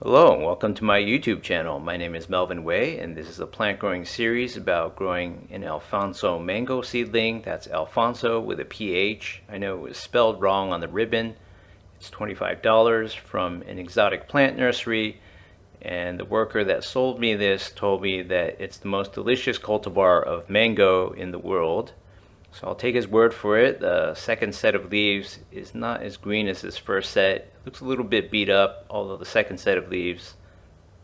Hello and welcome to my YouTube channel. My name is Melvin Way and this is a plant growing series about growing an Alphonso mango seedling. That's Alphonso with a PH. I know it was spelled wrong on the ribbon. It's $25 from an exotic plant nursery, and the worker that sold me this told me that it's the most delicious cultivar of mango in the world. So I'll take his word for it. The second set of leaves is not as green as this first set. It looks a little bit beat up, although the second set of leaves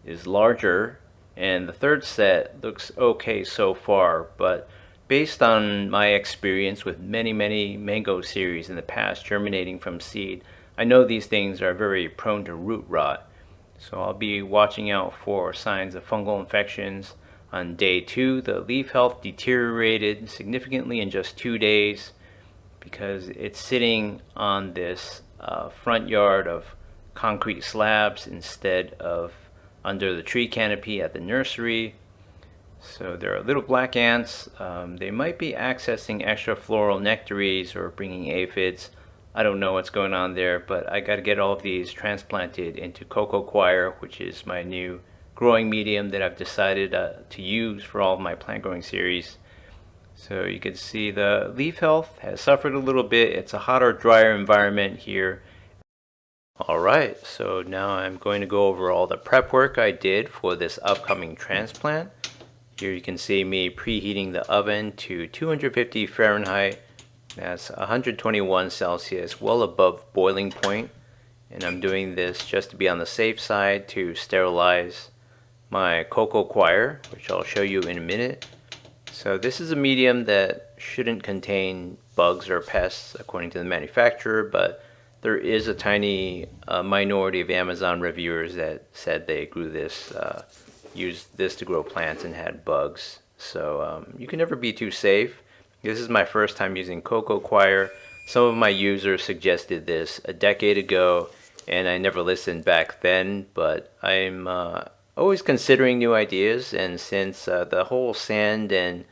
is larger. And the third set looks okay so far, but based on my experience with many mango series in the past germinating from seed, I know these things are very prone to root rot. So I'll be watching out for signs of fungal infections. On day 2, the leaf health deteriorated significantly in just 2 days because it's sitting on this front yard of concrete slabs instead of under the tree canopy at the nursery. So there are little black ants. They might be accessing extra floral nectaries or bringing aphids. I don't know what's going on there, but I got to get all of these transplanted into coco coir, which is my new growing medium that I've decided to use for all of my plant growing series. So you can see the leaf health has suffered a little bit. It's a hotter, drier environment here. Alright, so now I'm going to go over all the prep work I did for this upcoming transplant. Here you can see me preheating the oven to 250 Fahrenheit. That's 121 Celsius, well above boiling point. And I'm doing this just to be on the safe side to sterilize my coco coir, which I'll show you in a minute. So this is a medium that shouldn't contain bugs or pests according to the manufacturer, but there is a tiny minority of Amazon reviewers that said they grew this, used this to grow plants and had bugs. So you can never be too safe. This is my first time using coco coir. Some of my users suggested this a decade ago, and I never listened back then, but I'm always considering new ideas, and since the whole sand and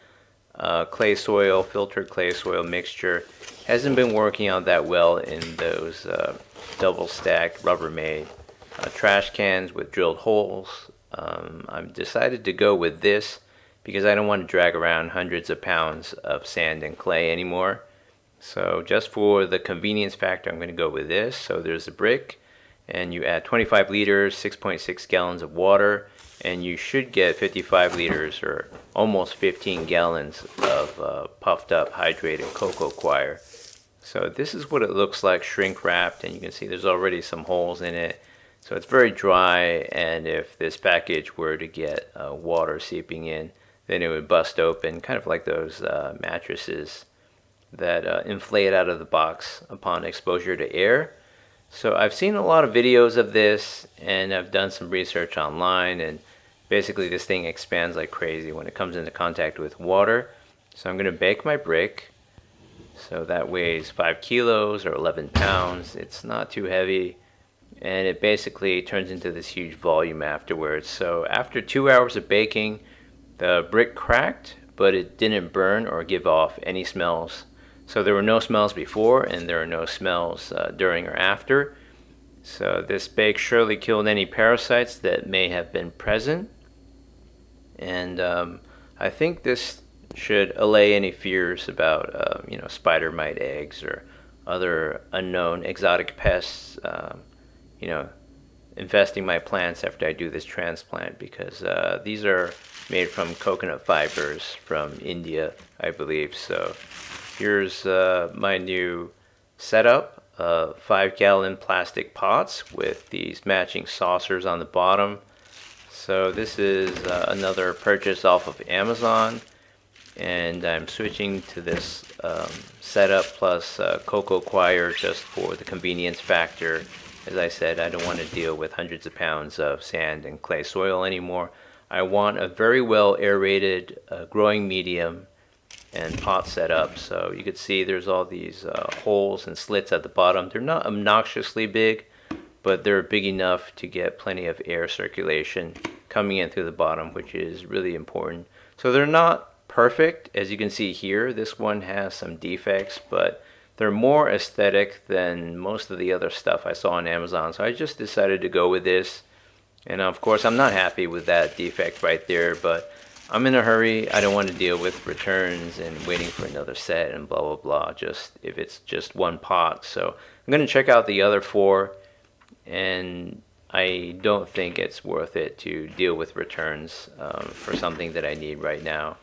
clay soil, filtered clay soil mixture hasn't been working out that well in those double stacked Rubbermaid trash cans with drilled holes, I've decided to go with this because I don't want to drag around hundreds of pounds of sand and clay anymore. So just for the convenience factor, I'm going to go with this. So there's a brick, and you add 25 liters, 6.6 gallons of water, and you should get 55 liters or almost 15 gallons of puffed up hydrated coco coir. So this is what it looks like shrink wrapped, and you can see there's already some holes in it. So it's very dry, and if this package were to get water seeping in, then it would bust open, kind of like those mattresses that inflate out of the box upon exposure to air. So I've seen a lot of videos of this, and I've done some research online, and basically this thing expands like crazy when it comes into contact with water. So I'm going to bake my brick. So that weighs 5 kilos or 11 pounds. It's not too heavy, and it basically turns into this huge volume afterwards. So after 2 hours of baking, the brick cracked, but it didn't burn or give off any smells. So there were no smells before, and there are no smells during or after. So this bake surely killed any parasites that may have been present. And I think this should allay any fears about spider mite eggs or other unknown exotic pests infesting my plants after I do this transplant, because these are made from coconut fibers from India, I believe. So here's my new setup. 5-gallon plastic pots with these matching saucers on the bottom. So this is another purchase off of Amazon, and I'm switching to this setup plus coco coir just for the convenience factor. As I said, I don't want to deal with hundreds of pounds of sand and clay soil anymore. I want a very well aerated growing medium and pot setup. So you can see there's all these holes and slits at the bottom. They're not obnoxiously big, but they're big enough to get plenty of air circulation coming in through the bottom, which is really important. So they're not perfect, as you can see here. This one has some defects, but they're more aesthetic than most of the other stuff I saw on Amazon. So I just decided to go with this. And of course, I'm not happy with that defect right there, but I'm in a hurry. I don't want to deal with returns and waiting for another set and blah, blah, blah, just if it's just one pot. So I'm going to check out the other four, and I don't think it's worth it to deal with returns for something that I need right now.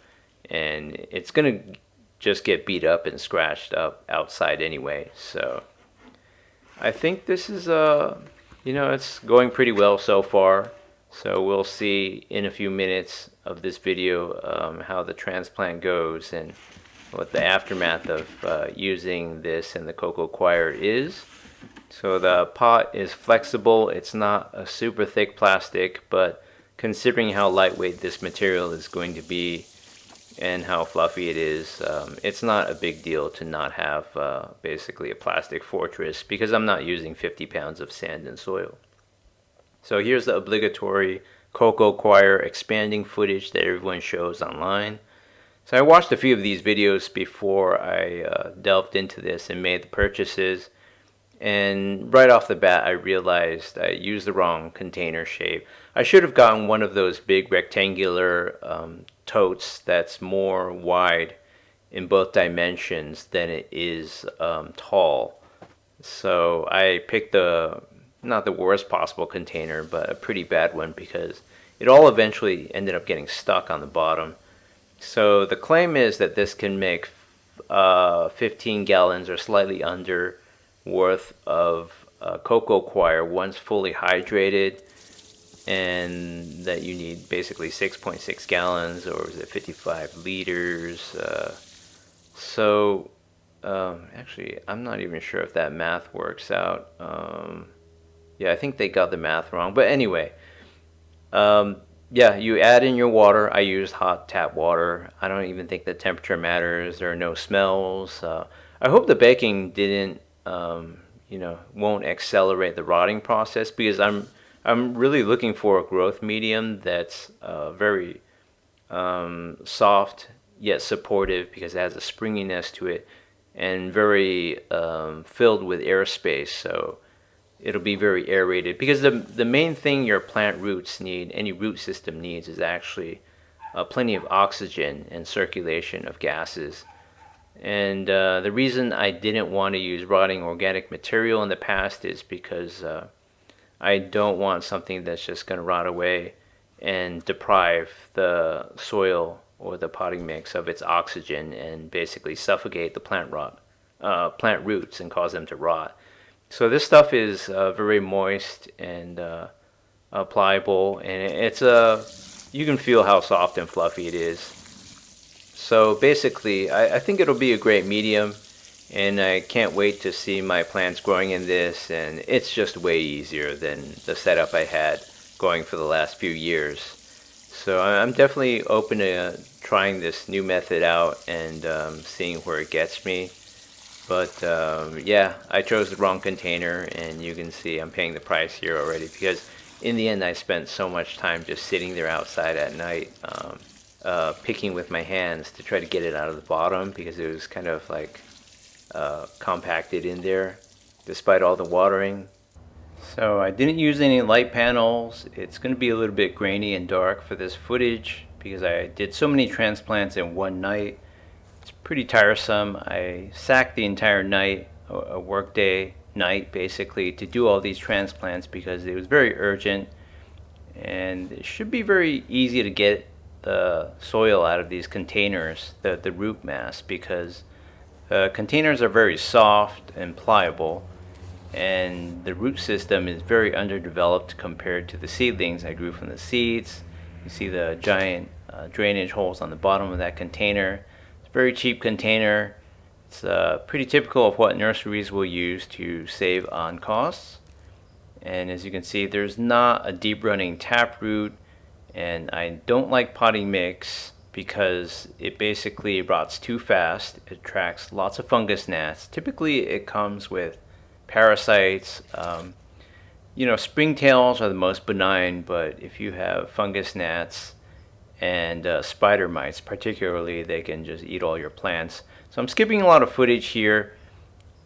And it's going to just get beat up and scratched up outside anyway. So I think this is it's going pretty well so far. So we'll see in a few minutes of this video how the transplant goes and what the aftermath of using this and the coco coir is. So the pot is flexible. It's not a super thick plastic, but considering how lightweight this material is going to be and how fluffy it is, it's not a big deal to not have basically a plastic fortress, because I'm not using 50 pounds of sand and soil. So here's the obligatory coco coir expanding footage that everyone shows online. So I watched a few of these videos before I delved into this and made the purchases. And right off the bat, I realized I used the wrong container shape. I should have gotten one of those big rectangular totes that's more wide in both dimensions than it is tall. So I picked not the worst possible container, but a pretty bad one, because it all eventually ended up getting stuck on the bottom. So the claim is that this can make 15 gallons or slightly under worth of coco coir once fully hydrated, and that you need basically 6.6 gallons, or is it 55 liters? Actually, I'm not even sure if that math works out. Yeah, I think they got the math wrong. But anyway, yeah, you add in your water. I used hot tap water. I don't even think the temperature matters. There are no smells. I hope the baking didn't won't accelerate the rotting process, because I'm really looking for a growth medium that's very soft yet supportive, because it has a springiness to it, and very filled with airspace. So it'll be very aerated, because the main thing your plant roots need, any root system needs, is actually plenty of oxygen and circulation of gases. And the reason I didn't want to use rotting organic material in the past is because I don't want something that's just going to rot away and deprive the soil or the potting mix of its oxygen and basically suffocate the plant roots and cause them to rot. So this stuff is very moist and pliable, and you can feel how soft and fluffy it is. So basically, I think it'll be a great medium, and I can't wait to see my plants growing in this, and it's just way easier than the setup I had going for the last few years. So I'm definitely open to trying this new method out and seeing where it gets me. But yeah, I chose the wrong container, and you can see I'm paying the price here already, because in the end I spent so much time just sitting there outside at night picking with my hands to try to get it out of the bottom, because it was kind of like compacted in there despite all the watering. So I didn't use any light panels. It's going to be a little bit grainy and dark for this footage, because I did so many transplants in one night. It's pretty tiresome. I sacked the entire night, a workday night basically, to do all these transplants, because it was very urgent, and it should be very easy to get the soil out of these containers, the root mass, because the containers are very soft and pliable, and the root system is very underdeveloped compared to the seedlings I grew from the seeds. You see the giant drainage holes on the bottom of that container. It's a very cheap container. It's pretty typical of what nurseries will use to save on costs. And as you can see, there's not a deep running taproot, and I don't like potting mix because it basically rots too fast. It attracts lots of fungus gnats. Typically it comes with parasites. Springtails are the most benign, but if you have fungus gnats and spider mites particularly, they can just eat all your plants. So I'm skipping a lot of footage here,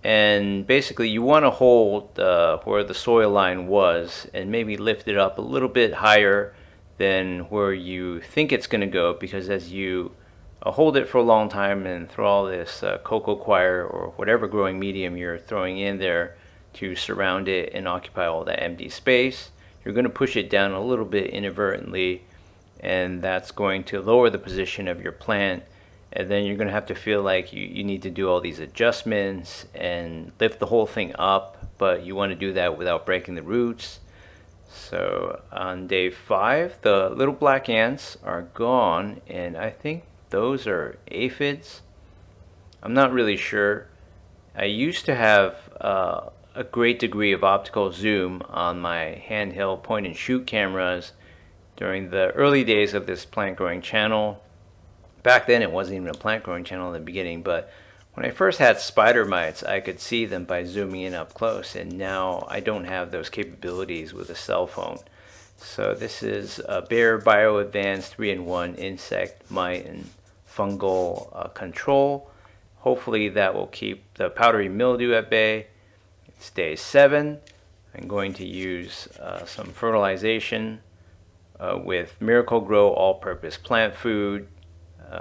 And basically you want to hold where the soil line was and maybe lift it up a little bit higher than where you think it's going to go, because as you hold it for a long time and throw all this coco coir or whatever growing medium you're throwing in there to surround it and occupy all that empty space, you're going to push it down a little bit inadvertently, and that's going to lower the position of your plant. And then you're going to have to feel like you need to do all these adjustments and lift the whole thing up, but you want to do that without breaking the roots. So on day 5, the little black ants are gone, and I think those are aphids. I'm not really sure. I used to have a great degree of optical zoom on my handheld point and shoot cameras during the early days of this plant growing channel. Back then it wasn't even a plant growing channel in the beginning, but when I first had spider mites, I could see them by zooming in up close, and now I don't have those capabilities with a cell phone. So this is a Bayer Bio Advanced 3-in-1 insect, mite, and fungal control. Hopefully that will keep the powdery mildew at bay. It's day 7. I'm going to use some fertilization with Miracle-Gro all-purpose plant food.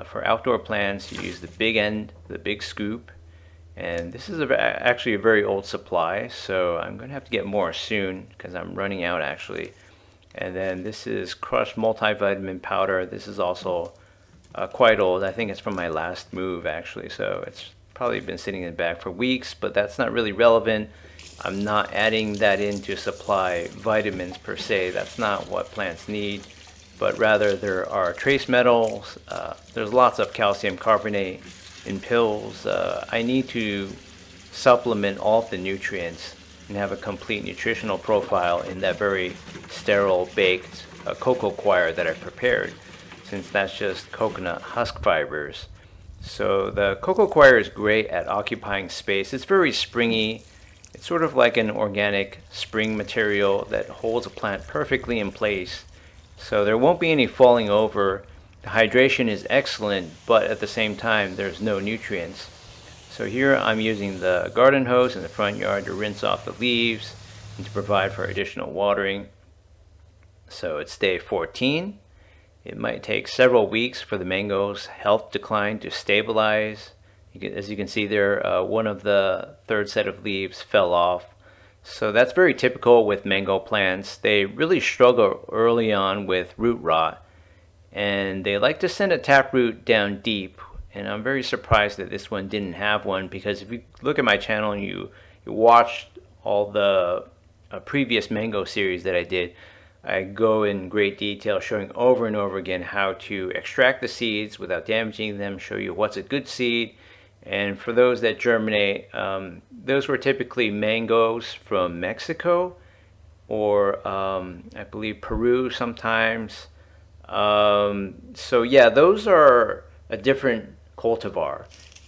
For outdoor plants, you use the big end, the big scoop, and this is actually a very old supply, so I'm going to have to get more soon because I'm running out actually. And then this is crushed multivitamin powder. This is also quite old. I think it's from my last move actually, so it's probably been sitting in the bag for weeks, but that's not really relevant. I'm not adding that in to supply vitamins per se. That's not what plants need, but rather there are trace metals. There's lots of calcium carbonate in pills. I need to supplement all of the nutrients and have a complete nutritional profile in that very sterile baked coco coir that I prepared, since that's just coconut husk fibers. So the coco coir is great at occupying space. It's very springy. It's sort of like an organic spring material that holds a plant perfectly in place. So there won't be any falling over. The hydration is excellent, but at the same time there's no nutrients. So here I'm using the garden hose in the front yard to rinse off the leaves and to provide for additional watering. So it's day 14. It might take several weeks for the mango's health decline to stabilize. As you can see there, one of the third set of leaves fell off. So that's very typical with mango plants. They really struggle early on with root rot, and they like to send a taproot down deep. And I'm very surprised that this one didn't have one, because if you look at my channel and you watched all the previous mango series that I did, I go in great detail showing over and over again how to extract the seeds without damaging them, show you what's a good seed. And for those that germinate, those were typically mangoes from Mexico or I believe Peru sometimes. So yeah, those are a different cultivar,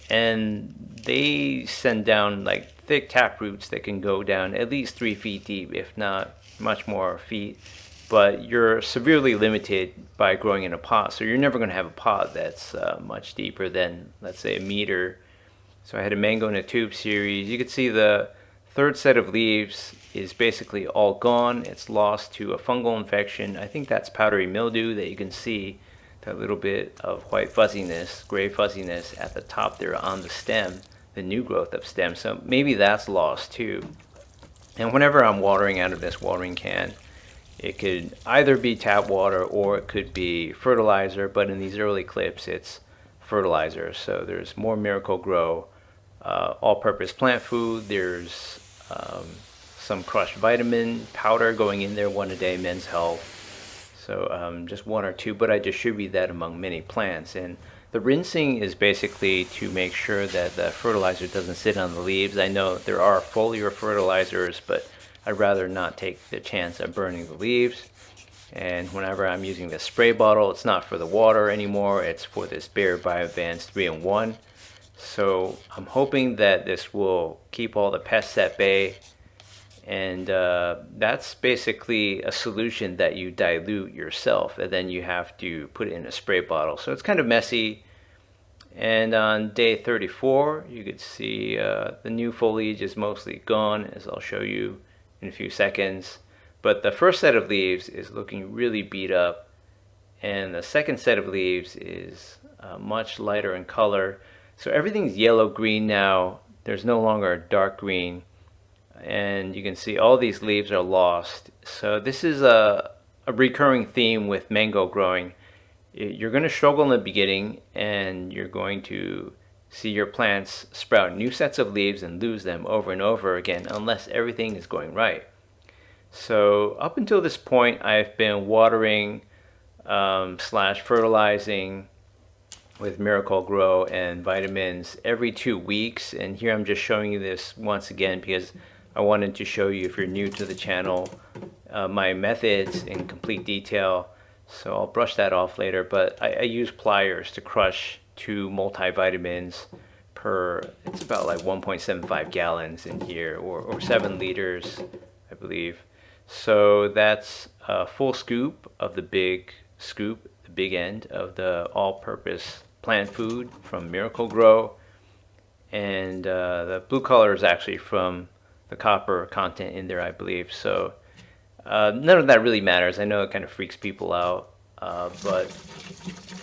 and they send down like thick tap roots that can go down at least 3 feet deep, if not much more feet. But you're severely limited by growing in a pot, so you're never going to have a pot that's much deeper than, let's say, a meter. So I had a mango in a tube series. You can see the third set of leaves is basically all gone. It's lost to a fungal infection. I think that's powdery mildew that you can see, that little bit of white fuzziness, gray fuzziness at the top there on the stem, the new growth of stem. So maybe that's lost too. And whenever I'm watering out of this watering can, it could either be tap water or it could be fertilizer, but in these early clips it's fertilizer. So there's more Miracle-Gro all-purpose plant food. There's some crushed vitamin powder going in there, 1 a day, Men's Health. So just 1 or 2, but I distribute that among many plants. And the rinsing is basically to make sure that the fertilizer doesn't sit on the leaves. I know there are foliar fertilizers, but I'd rather not take the chance of burning the leaves. And whenever I'm using the spray bottle, it's not for the water anymore, it's for this Bayer Bio Advanced 3-in-1. So I'm hoping that this will keep all the pests at bay. And that's basically a solution that you dilute yourself, and then you have to put it in a spray bottle. So it's kind of messy, And on day 34, you could see the new foliage is mostly gone, as I'll show you in a few seconds. But the first set of leaves is looking really beat up, and the second set of leaves is much lighter in color. So everything's yellow-green now. There's no longer a dark green, and you can see all these leaves are lost. So this is a recurring theme with mango growing. You're going to struggle in the beginning, and you're going to see your plants sprout new sets of leaves and lose them over and over again unless everything is going right. So up until this point, I've been watering slash fertilizing with Miracle-Gro and vitamins every 2 weeks. And here I'm just showing you this once again because I wanted to show you, if you're new to the channel, my methods in complete detail. So I'll brush that off later, but I use pliers to crush 2 multivitamins per, it's about like 1.75 gallons in here, or 7 liters, I believe. So that's a full scoop of the big scoop, the big end of the all-purpose plant food from Miracle-Gro. And the blue color is actually from the copper content in there, I believe. So none of that really matters. I know it kind of freaks people out, but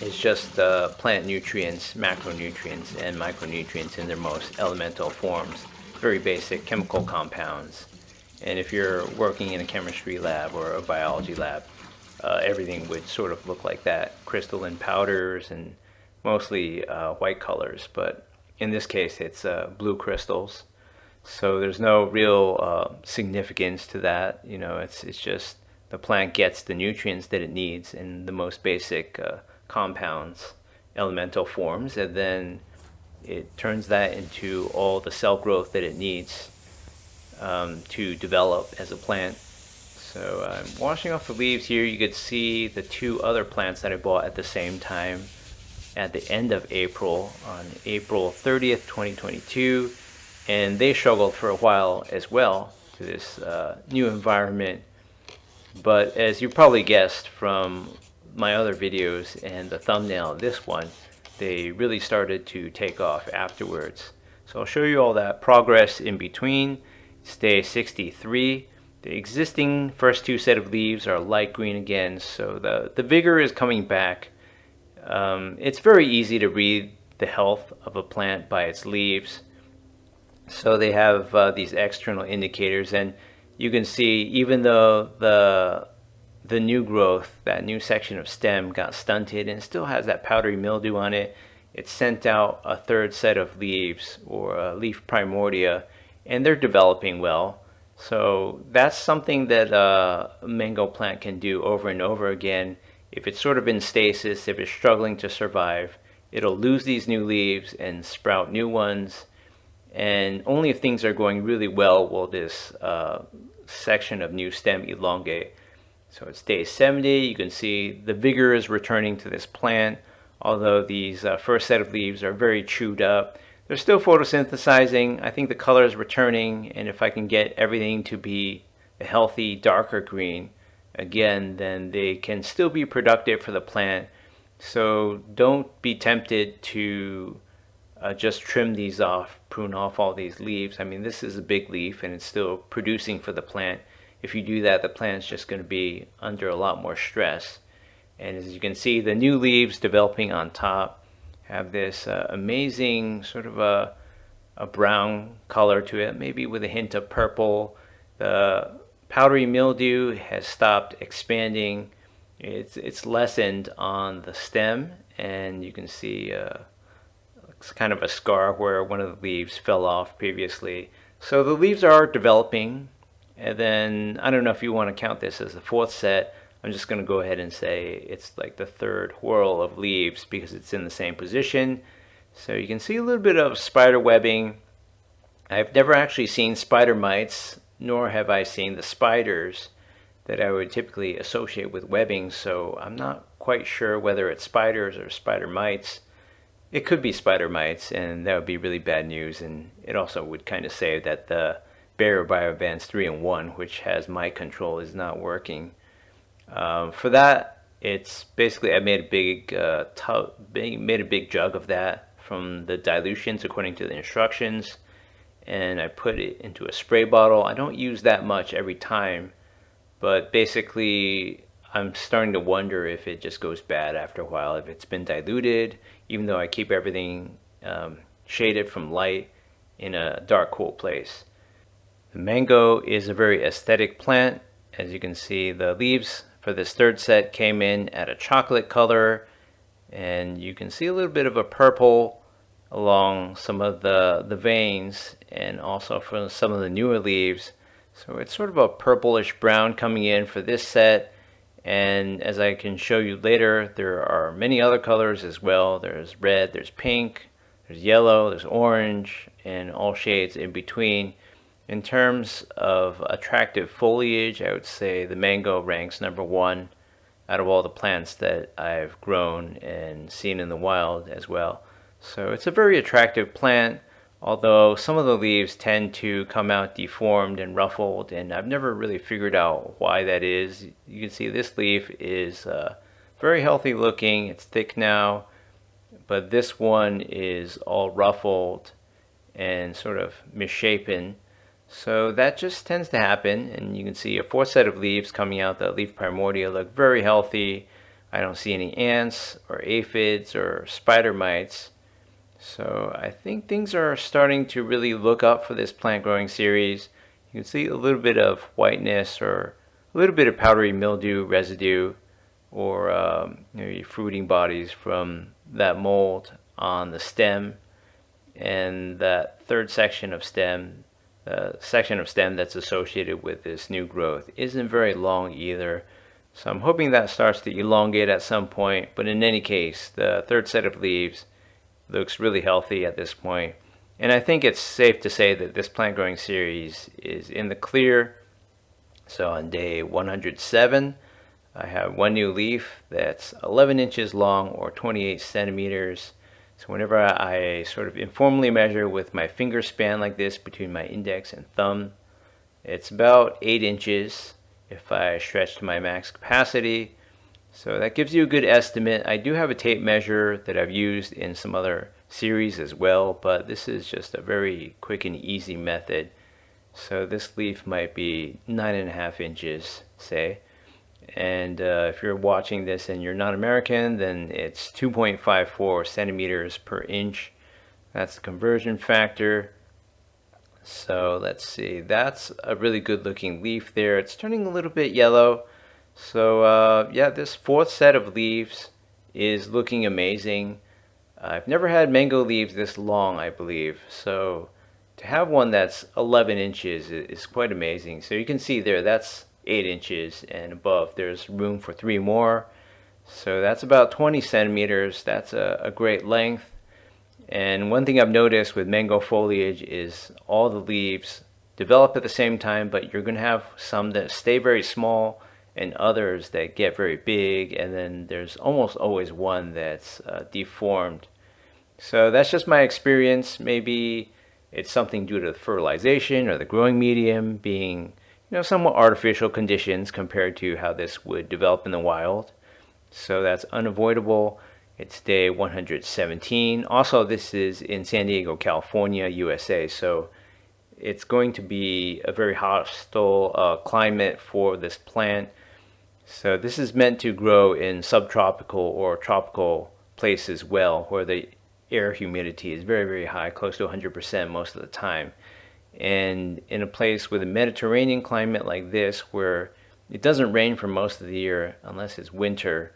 it's just plant nutrients, macronutrients, and micronutrients in their most elemental forms. Very basic chemical compounds. And if you're working in a chemistry lab or a biology lab, everything would sort of look like that. Crystalline powders and mostly white colors, but in this case it's blue crystals. So there's no real significance to that. You know, it's just the plant gets the nutrients that it needs in the most basic compounds, elemental forms, and then it turns that into all the cell growth that it needs to develop as a plant. So I'm washing off the leaves here. You could see the 2 other plants that I bought at the same time at the end of April, on April 30th, 2022. And they struggled for a while as well to this new environment. But as you probably guessed from my other videos and the thumbnail of this one, they really started to take off afterwards. So I'll show you all that progress in between. It's day 63. The existing first 2 set of leaves are light green again, so the vigor is coming back. It's very easy to read the health of a plant by its leaves. So they have these external indicators, and you can see even though the new growth, that new section of stem, got stunted and still has that powdery mildew on it, it sent out a 3rd set of leaves, or leaf primordia, and they're developing well. So that's something that a mango plant can do over and over again. If it's sort of in stasis, if it's struggling to survive, it'll lose these new leaves and sprout new ones. And only if things are going really well will this section of new stem elongate. So it's day 70. You can see the vigor is returning to this plant, although these first set of leaves are very chewed up. They're still photosynthesizing. I think the color is returning, and if I can get everything to be a healthy darker green again, then they can still be productive for the plant. So don't be tempted to just trim these off, prune off all these leaves. I mean, this is a big leaf and it's still producing for the plant. If you do that, the plant's just going to be under a lot more stress. And as you can see, the new leaves developing on top have this amazing sort of a brown color to it, maybe with a hint of purple. The powdery mildew has stopped expanding. It's lessened on the stem, and you can see it's kind of a scar where one of the leaves fell off previously. So the leaves are developing, and then I don't know if you want to count this as the 4th set. I'm just going to go ahead and say it's like the 3rd whorl of leaves because it's in the same position. So you can see a little bit of spider webbing. I've never actually seen spider mites, nor have I seen the spiders that I would typically associate with webbing, so I'm not quite sure whether it's spiders or spider mites. It could be spider mites, and that would be really bad news, and it also would kind of say that the Bayer BioAdvance 3-in-1, which has mite control, is not working. For that, it's basically I made a big jug of that from the dilutions according to the instructions, and I put it into a spray bottle. I don't use that much every time, but basically I'm starting to wonder if it just goes bad after a while, if it's been diluted, even though I keep everything shaded from light in a dark, cool place. The mango is a very aesthetic plant. As you can see, the leaves for this third set came in at a chocolate color, and you can see a little bit of a purple along some of the veins, and also for some of the newer leaves. So it's sort of a purplish brown coming in for this set, and as I can show you later, there are many other colors as well. There's red, there's pink, there's yellow, there's orange, and all shades in between. In terms of attractive foliage, I would say the mango ranks #1 out of all the plants that I've grown and seen in the wild as well. So it's a very attractive plant, although some of the leaves tend to come out deformed and ruffled, and I've never really figured out why that is. You can see this leaf is very healthy looking, it's thick now, but this one is all ruffled and sort of misshapen. So that just tends to happen, and you can see a fourth set of leaves coming out. The leaf primordia look very healthy. I don't see any ants or aphids or spider mites. So I think things are starting to really look up for this plant growing series. You can see a little bit of whiteness or a little bit of powdery mildew residue, or maybe fruiting bodies from that mold on the stem. And that third section of stem, the section of stem that's associated with this new growth, isn't very long either. So I'm hoping that starts to elongate at some point, but in any case, the third set of leaves looks really healthy at this point. And I think it's safe to say that this plant growing series is in the clear. So on day 107, I have one new leaf that's 11 inches long, or 28 centimeters. So whenever I sort of informally measure with my finger span like this between my index and thumb, it's about 8 inches if I stretch to my max capacity. So that gives you a good estimate. I do have a tape measure that I've used in some other series as well, but this is just a very quick and easy method. So this leaf might be 9.5 inches, say. And if you're watching this and you're not American, then it's 2.54 centimeters per inch. That's the conversion factor. So let's see, that's a really good looking leaf there. It's turning a little bit yellow. So yeah, this fourth set of leaves is looking amazing. I've never had mango leaves this long, I believe. So to have one that's 11 inches is quite amazing. So you can see there, that's 8 inches, and above there's room for 3 more. So that's about 20 centimeters. That's a great length. And one thing I've noticed with mango foliage is all the leaves develop at the same time, but you're going to have some that stay very small and others that get very big, and then there's almost always one that's deformed. So that's just my experience. Maybe it's something due to the fertilization or the growing medium being, somewhat artificial conditions compared to how this would develop in the wild. So that's unavoidable. It's day 117. Also, this is in San Diego, California, USA. So it's going to be a very hostile climate for this plant. So this is meant to grow in subtropical or tropical places well, where the air humidity is very, very high, close to 100% most of the time. And in a place with a Mediterranean climate like this, where it doesn't rain for most of the year unless it's winter,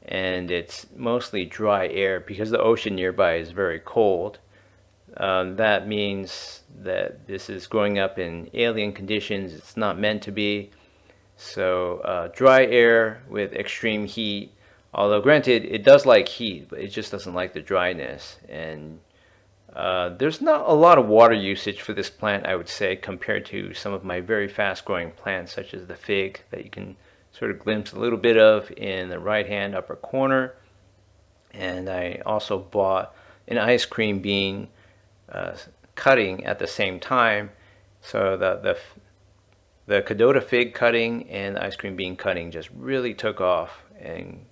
and it's mostly dry air because the ocean nearby is very cold, that means that this is growing up in alien conditions. It's not meant to be. So dry air with extreme heat, although granted it does like heat, but it just doesn't like the dryness. And there's not a lot of water usage for this plant, I would say, compared to some of my very fast growing plants such as the fig that you can sort of glimpse a little bit of in the right hand upper corner. And I also bought an ice cream bean cutting at the same time. So the Cadota fig cutting and the ice cream bean cutting just really took off, and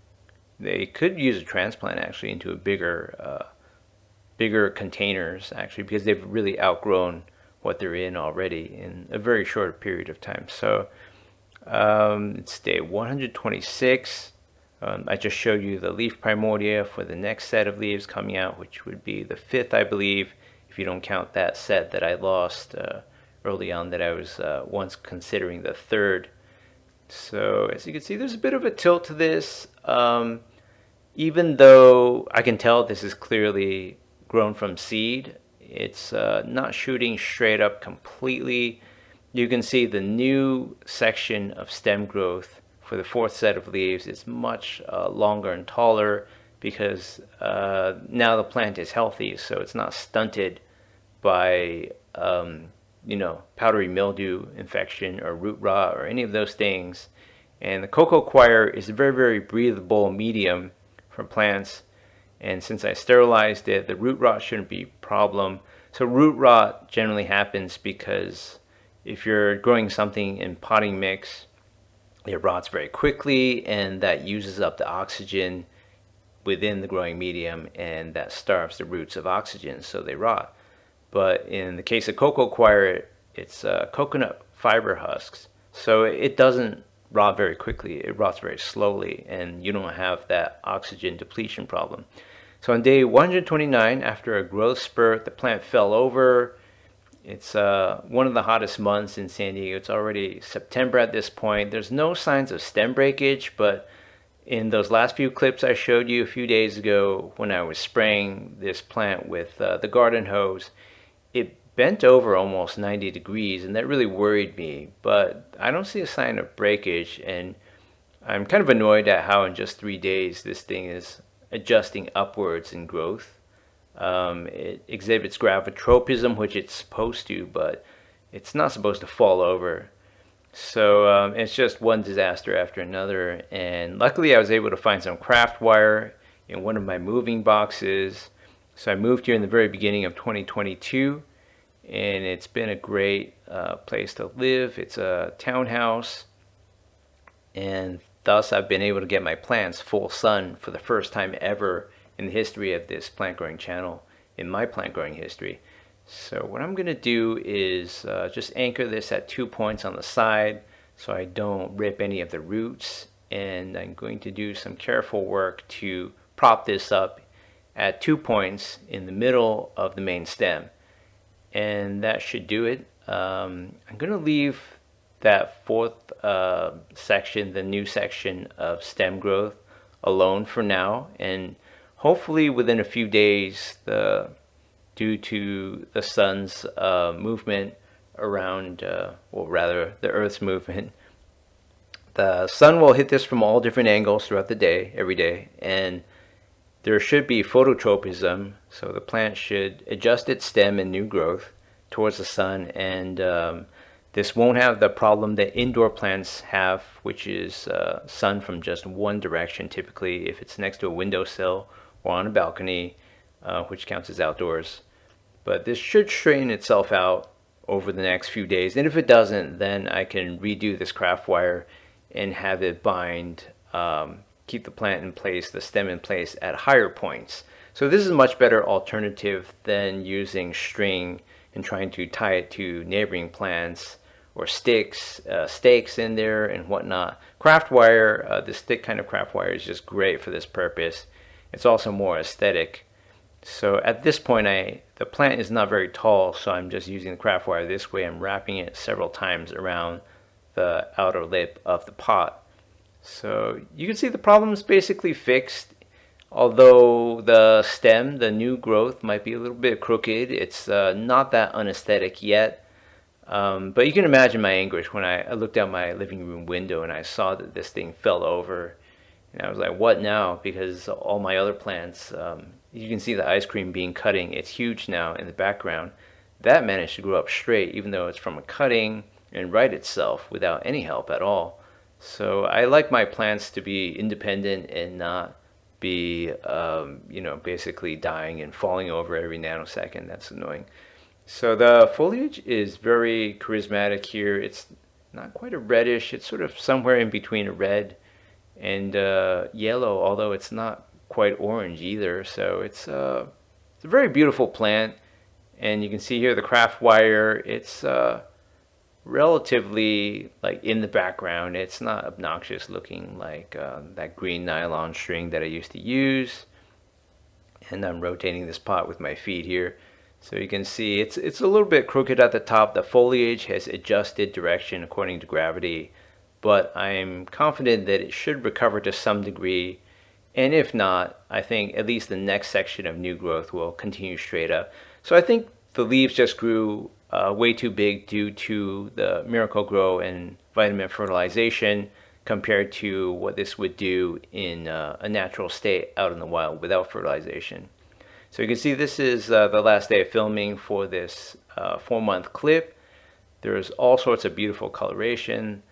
they could use a transplant actually into a bigger bigger containers actually, because they've really outgrown what they're in already in a very short period of time. So it's day 126. I just showed you the leaf primordia for the next set of leaves coming out, which would be the 5th, I believe, if you don't count that set that I lost early on that I was once considering the 3rd. So as you can see, there's a bit of a tilt to this. Even though I can tell this is clearly grown from seed, it's not shooting straight up completely. You can see the new section of stem growth for the 4th set of leaves is much longer and taller because now the plant is healthy, so it's not stunted by powdery mildew infection or root rot or any of those things. And the coco coir is a very, very breathable medium for plants, and since I sterilized it, the root rot shouldn't be a problem. So root rot generally happens because if you're growing something in potting mix, it rots very quickly, and that uses up the oxygen within the growing medium, and that starves the roots of oxygen, so they rot. But in the case of coco coir, it's coconut fiber husks, so it doesn't rot very quickly. It rots very slowly, and you don't have that oxygen depletion problem. So on day 129, after a growth spurt, the plant fell over. It's one of the hottest months in San Diego. It's already September at this point. There's no signs of stem breakage, but in those last few clips I showed you a few days ago when I was spraying this plant with the garden hose, it bent over almost 90 degrees, and that really worried me. But I don't see a sign of breakage, and I'm kind of annoyed at how in just 3 days this thing is adjusting upwards in growth. It exhibits gravitropism, which it's supposed to, but it's not supposed to fall over. So it's just one disaster after another. And luckily I was able to find some craft wire in one of my moving boxes. So I moved here in the very beginning of 2022, and it's been a great place to live. It's a townhouse, and thus I've been able to get my plants full sun for the first time ever in the history of this plant growing channel, in my plant growing history. So what I'm going to do is just anchor this at 2 points on the side so I don't rip any of the roots, and I'm going to do some careful work to prop this up at 2 points in the middle of the main stem, and that should do it. I'm going to leave that 4th section, the new section of stem growth, alone for now, and hopefully within a few days, due to the sun's movement around, well, rather the Earth's movement, the sun will hit this from all different angles throughout the day, every day, and there should be phototropism, so the plant should adjust its stem and new growth towards the sun, and this won't have the problem that indoor plants have, which is sun from just one direction, typically if it's next to a windowsill or on a balcony, which counts as outdoors. But this should straighten itself out over the next few days, and if it doesn't, then I can redo this craft wire and have it bind, keep the plant in place, the stem in place at higher points. So this is a much better alternative than using string and trying to tie it to neighboring plants or sticks, stakes in there and whatnot. Craft wire, this thick kind of craft wire, is just great for this purpose. It's also more aesthetic. So at this point, the plant is not very tall, so I'm just using the craft wire this way. I'm wrapping it several times around the outer lip of the pot. So you can see the problem is basically fixed. Although the stem, the new growth, might be a little bit crooked, it's not that unaesthetic yet. But you can imagine my anguish when I looked out my living room window and I saw that this thing fell over. And I was like, what now? Because all my other plants, you can see the ice cream being cutting. It's huge now in the background. That managed to grow up straight, even though it's from a cutting, and right itself without any help at all. So I like my plants to be independent and not be, basically dying and falling over every nanosecond. That's annoying. So the foliage is very charismatic here. It's not quite a reddish. It's sort of somewhere in between a red and yellow, although it's not quite orange either. So it's It's a very beautiful plant, and you can see here the craft wire. It's relatively like in the background. It's not obnoxious looking like that green nylon string that I used to use. And I'm rotating this pot with my feet here. So you can see it's a little bit crooked at the top. The foliage has adjusted direction according to gravity, but I'm confident that it should recover to some degree. And if not, I think at least the next section of new growth will continue straight up. So I think the leaves just grew way too big due to the Miracle-Gro and vitamin fertilization compared to what this would do in a natural state out in the wild without fertilization. So you can see this is the last day of filming for this 4-month clip. There's all sorts of beautiful coloration.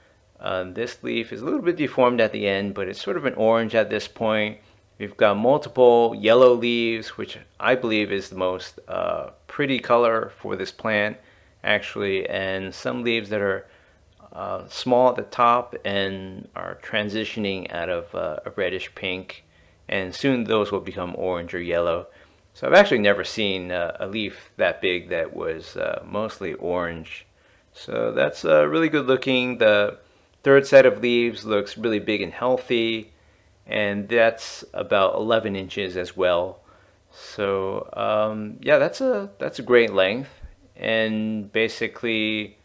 This leaf is a little bit deformed at the end, but it's sort of an orange at this point. We've got multiple yellow leaves, which I believe is the most pretty color for this plant, actually, and some leaves that are small at the top and are transitioning out of a reddish pink, and soon those will become orange or yellow. So I've actually never seen a leaf that big that was mostly orange. So that's really good looking. The third set of leaves looks really big and healthy, and that's about 11 inches as well. So yeah, that's a great length, and basically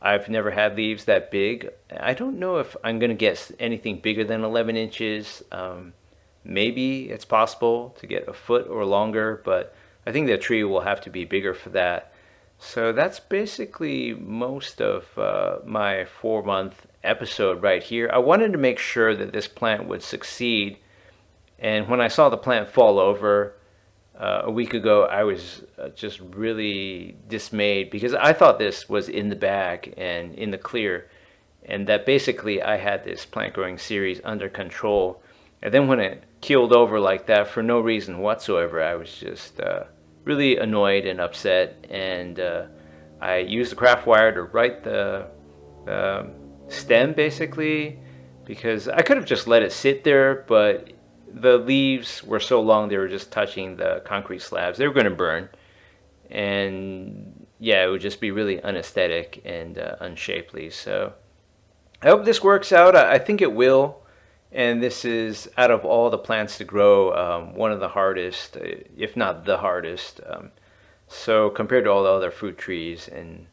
I've never had leaves that big. I don't know if I'm going to get anything bigger than 11 inches. Maybe it's possible to get a foot or longer, but I think the tree will have to be bigger for that. So that's basically most of my 4-month episode right here. I wanted to make sure that this plant would succeed, and when I saw the plant fall over a week ago, I was just really dismayed because I thought this was in the bag and in the clear, and that basically I had this plant growing series under control. And then when it keeled over like that for no reason whatsoever, I was just really annoyed and upset, and I used the craft wire to right the stem basically, because I could have just let it sit there, but the leaves were so long they were just touching the concrete slabs. They were going to burn, and yeah, it would just be really unaesthetic and unshapely. So I hope this works out. I think it will. And this is, out of all the plants to grow, one of the hardest, if not the hardest. So compared to all the other fruit trees and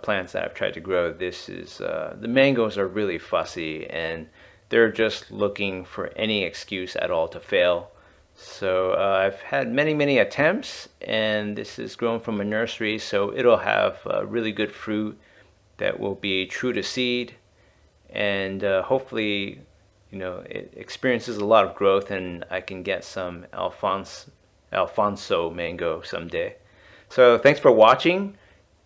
plants that I've tried to grow, this is, the mangoes are really fussy, and they're just looking for any excuse at all to fail. So I've had many attempts, and this is grown from a nursery, so it'll have really good fruit that will be true to seed, and hopefully, you know, it experiences a lot of growth, and I can get some Alphonso mango someday. So thanks for watching,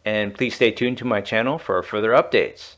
and please stay tuned to my channel for further updates.